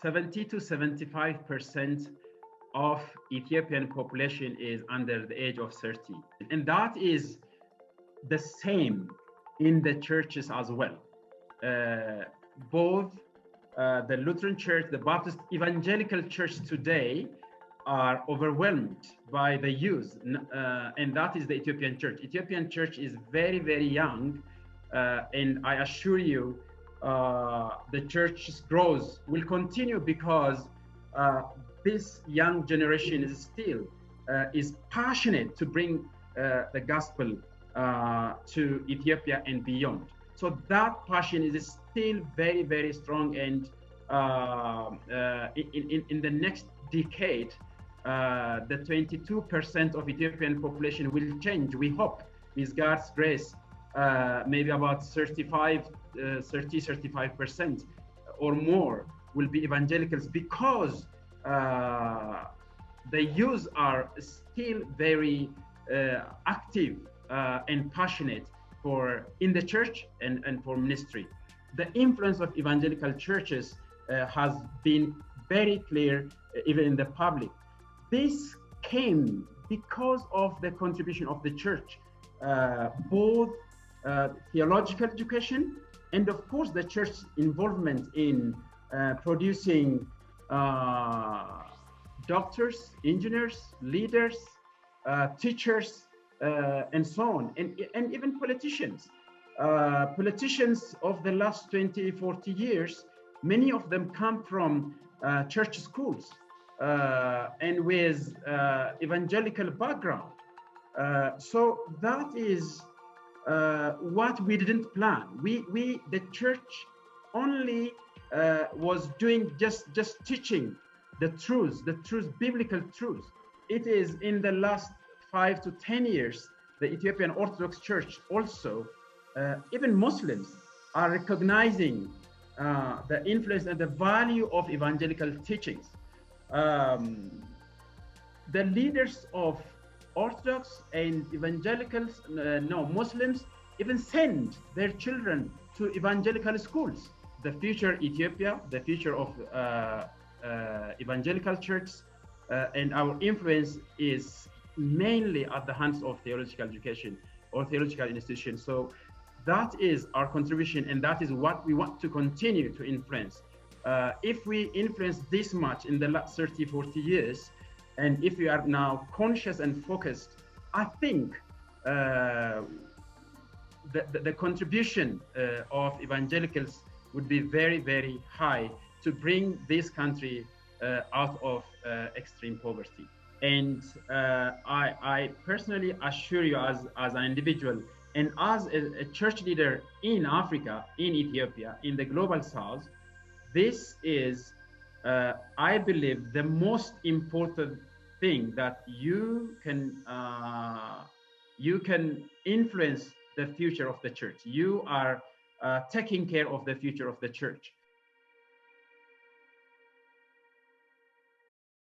70 to 75% of Ethiopian population is under the age of 30. And that is the same in the churches as well. Both the Lutheran Church, the Baptist Evangelical Church today are overwhelmed by the youth, and that is the Ethiopian Church. Ethiopian Church is very, very young, and I assure you, the church's growth will continue because this young generation is still is passionate to bring the gospel to Ethiopia and beyond. So that passion is still very, very strong, and in the next decade, the 22% of Ethiopian population will change. We hope, with God's grace, maybe about 35% or more will be evangelicals, because the youth are still very active and passionate in the church and for ministry. The influence of evangelical churches has been very clear, even in the public. This came because of the contribution of the church, both theological education and, of course, the church's involvement in producing doctors, engineers, leaders, teachers, and so on, and even politicians. Politicians of the last 20, 40 years, many of them come from church schools and with evangelical background. So that is what we didn't plan. The church only was doing just teaching the truths, biblical truths. It is in the last 5 to 10 years, the Ethiopian Orthodox Church also, even Muslims, are recognizing the influence and the value of evangelical teachings. The leaders of Orthodox and evangelicals, Muslims, even send their children to evangelical schools. The future Ethiopia, the future of evangelical churches, and our influence is mainly at the hands of theological education or theological institutions. So that is our contribution, and that is what we want to continue to influence. If we influence this much in the last 30, 40 years, and if we are now conscious and focused, I think the contribution of evangelicals would be very, very high to bring this country out of extreme poverty. And I personally assure you, as an individual and as a church leader in Africa, in Ethiopia, in the global south, this is, I believe, the most important thing that you can influence the future of the church. You are taking care of the future of the church.